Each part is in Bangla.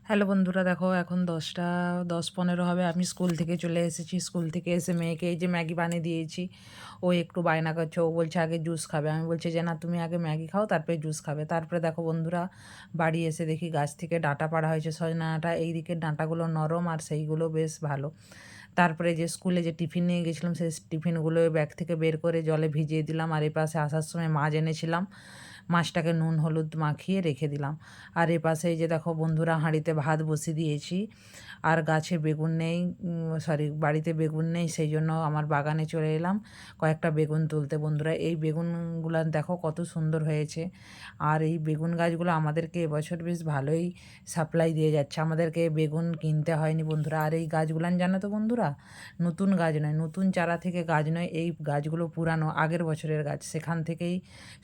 হ্যালো বন্ধুরা, দেখো এখন 10:15 হবে। আমি স্কুল থেকে চলে এসেছি। স্কুল থেকে এসে মেয়েকে এই যে ম্যাগি বানিয়ে দিয়েছি। ও একটু বায়না করছে, ও বলছে আগে জুস খাবে। আমি বলছি যে না, তুমি আগে ম্যাগি খাও, তারপরে জুস খাবে। তারপরে দেখো বন্ধুরা, বাড়ি এসে দেখি গাছ থেকে ডাঁটা পাড়া হয়েছে, সজনা ডাঁটা। এই দিকের ডাঁটাগুলো নরম আর সেইগুলো বেশ ভালো। তারপরে যে স্কুলে যে টিফিন নিয়ে গেছিলাম, সেই টিফিনগুলো ব্যাগ থেকে বের করে জলে ভিজিয়ে দিলাম। আর এপাশে আসার সময় মাছ এনেছিলাম, মাছটাকে নুন হলুদ মাখিয়ে রেখে দিলাম। আর এপাশে এই যে দেখো বন্ধুরা, হাঁড়িতে ভাত বসিয়ে দিয়েছি। আর গাছে বেগুন নেই, বাড়িতে বেগুন নেই, সেই জন্য আমার বাগানে চলে এলাম কয়েকটা বেগুন তুলতে। বন্ধুরা, এই বেগুনগুলো দেখো কত সুন্দর হয়েছে। আর এই বেগুন গাছগুলো আমাদেরকে এবছর বেশ ভালোই সাপ্লাই দিয়ে যাচ্ছে, আমাদেরকে বেগুন কিনতে হয়নি বন্ধুরা। আর এই গাছগুলান জানো তো বন্ধুরা, নতুন গাছ নয়, নতুন চারা থেকে গাছ নয়, এই গাছগুলো পুরানো আগের বছরের গাছ, সেখান থেকেই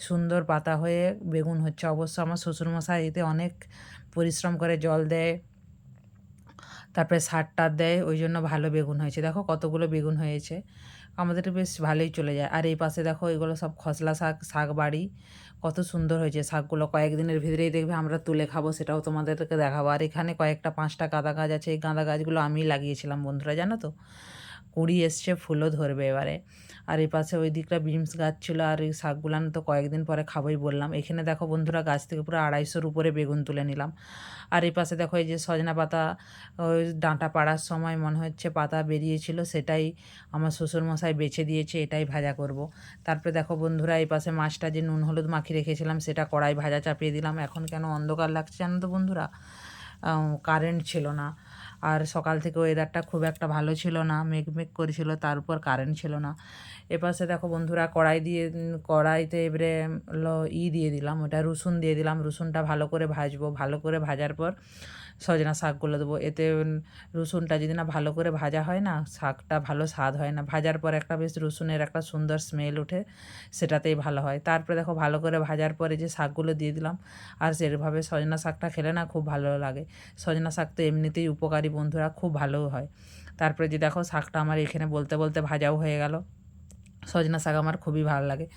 সুন্দর পাতা হয়ে বেগুন হচ্ছে। অবশ্য আমার শ্বশুরমশাই এতে অনেক পরিশ্রম করে, জল দেয়, তারপরে সার টার দেয়, ওই জন্য ভালো বেগুন হয়েছে। দেখো কতগুলো বেগুন হয়েছে, আমাদের বেশ ভালোই চলে যায়। আর এই পাশে দেখো এগুলো সব খসলা শাক, শাক বাড়ি, কত সুন্দর হয়েছে শাকগুলো। কয়েকদিনের ভিতরেই দেখবে আমরা তুলে খাবো, সেটাও তোমাদেরকে দেখাবো। আর এখানে কয়েকটা 5টা গাঁদা গাছ আছে, এই গাঁদা গাছগুলো আমি লাগিয়েছিলাম বন্ধুরা, জানো তো। কুঁড়ি এসছে, ফুলও ধরবে এবারে। আর এই পাশে ওই দিকটা বিনস গাছ ছিল। আর এই শাকগুলান তো কয়েকদিন পরে খাবোই বললাম। এখানে দেখো বন্ধুরা, গাছ থেকে পুরো 250-র উপরে বেগুন তুলে নিলাম। আর এই পাশে দেখো এই যে সজনা পাতা, ওই ডাঁটা পাড়ার সময় মনে হচ্ছে পাতা বেরিয়েছিল, সেটাই আমার শ্বশুরমশাই বেছে দিয়েছে, এটাই ভাজা করব। তারপরে দেখো বন্ধুরা, এই পাশে মাছটা যে নুন হলুদ মাখিয়ে রেখেছিলাম, সেটা কড়াই ভাজা চাপিয়ে দিলাম। এখন কেন অন্ধকার লাগছে জানো তো বন্ধুরা, কারেন্ট ছিল না। আর সকাল থেকে ওয়েদারটা খুব একটা ভালো ছিল না, মেঘ মেঘ করেছিল, তার উপর কারেন্ট ছিল না। এপাশে দেখো বন্ধুরা, কড়াইতে এবারে দিয়ে দিলাম, ওটা রসুন দিয়ে দিলাম। রসুনটা ভালো করে ভাজবো, ভালো করে ভাজার পর সজনা শাকগুলো দেবো। এতে রসুনটা যদি না ভালো করে ভাজা হয় না, শাকটা ভালো স্বাদ হয় না। ভাজার পর একটা বেশ রসুনের একটা সুন্দর স্মেল ওঠে, সেটাতেই ভালো হয়। তারপরে দেখো ভালো করে ভাজার পরে যে শাকগুলো দিয়ে দিলাম। আর সেভাবে সজনা শাকটা খেলে না খুব ভালো লাগে। সজনা শাক তো এমনিতেই উপকারী বন্ধুরা, খুব ভালো হয়। তারপরে যে দেখো শাকটা আমার এখানে বলতে বলতে ভাজাও হয়ে গেল। সজনা শাক আমার খুবই ভালো লাগে।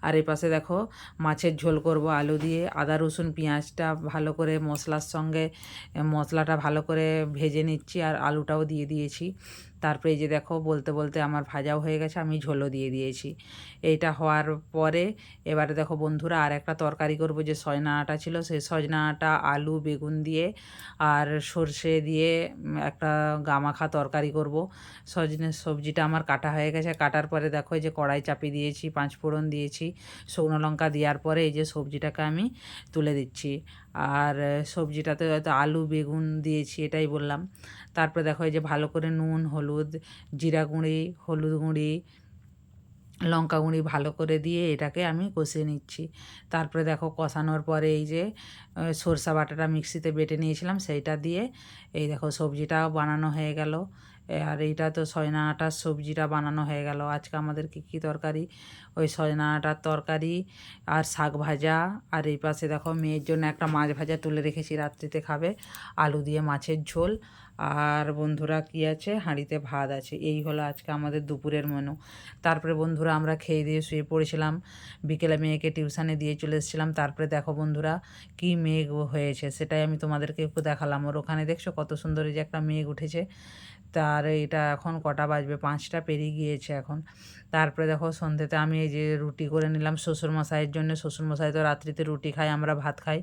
আর এই পাশে দেখো মাছের ঝোল করব আলু দিয়ে। আদা রসুন পেঁয়াজটা ভালো করে মশলার সঙ্গে, মশলাটা ভালো করে ভেজে নিচ্ছি, আর আলুটাও দিয়ে দিয়েছি। তারপরে এই যে দেখো বলতে বলতে আমার ভাজাও হয়ে গেছে, আমি ঝোলও দিয়ে দিয়েছি। এইটা হওয়ার পরে এবারে দেখো বন্ধুরা, আর একটা তরকারি করব, যে সজনা আটা ছিল, সেই সজনা আটা আলু বেগুন দিয়ে আর সর্ষে দিয়ে একটা গামাখা তরকারি করব। সবজিটা আমার কাটা হয়ে গেছে। কাটার পরে দেখো এই যে কড়াই চাপিয়ে দিয়েছি, 5 ফোড়ন দিয়েছি, শুকনো লঙ্কা দেওয়ার পরে এই যে সবজিটাকে আমি তুলে দিচ্ছি। আর সবজিটাতে হয়তো আলু বেগুন দিয়েছি, এটাই বললাম। তারপরে দেখো এই যে ভালো করে নুন হলুদ, জিরা গুঁড়ি, হলুদ গুঁড়ি, লঙ্কা গুঁড়ি ভালো করে দিয়ে এটাকে আমি কষিয়ে নিচ্ছি। তারপরে দেখো কষানোর পরে এই যে সরষা বাটাটা মিক্সিতে বেটে নিয়েছিলাম, সেইটা দিয়ে এই দেখো সবজিটাও বানানো হয়ে গেল। আর এইটা তো সজনা আটার সবজিটা বানানো হয়ে গেল। আজকে আমাদের কী তরকারি, ওই সজনা আটার তরকারি আর শাক ভাজা। আর এই পাশে দেখো মেয়ের জন্য একটা মাছ ভাজা তুলে রেখেছি, রাত্রিতে খাবে, আলু দিয়ে মাছের ঝোল। আর বন্ধুরা কী আছে, হাঁড়িতে ভাত আছে। এই হলো আজকে আমাদের দুপুরের মেনু। তারপরে বন্ধুরা আমরা খেয়ে দিয়ে শুয়ে পড়েছিলাম। বিকেলে মেয়েকে টিউশানে দিয়ে চলে এসেছিলাম। তারপরে দেখো বন্ধুরা, কি মেঘ হয়েছে, সেটাই আমি তোমাদেরকে একটু দেখালাম। ওর ওখানে দেখছো কত সুন্দর এই যে একটা মেঘ উঠেছে। তার এটা এখন কটা বাজবে, 5টা পেরিয়ে গিয়েছে এখন। তারপরে দেখো সন্ধ্যেতে আমি এই যে রুটি করে নিলাম শ্বশুরমশাইয়ের জন্য। শ্বশুরমশাই তো রাত্রিতে রুটি খায়, আমরা ভাত খাই।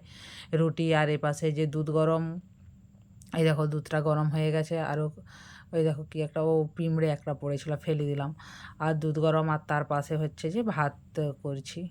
রুটি আর এপাশে যে দুধ গরম, এই দেখো দুধটা গরম হয়ে গেছে। আরও ওই দেখো কি একটা, ও পিঁমড়ে একটা পড়েছিল, ফেলে দিলাম। আর দুধ গরম, আর তার পাশে হচ্ছে যে ভাত করছি।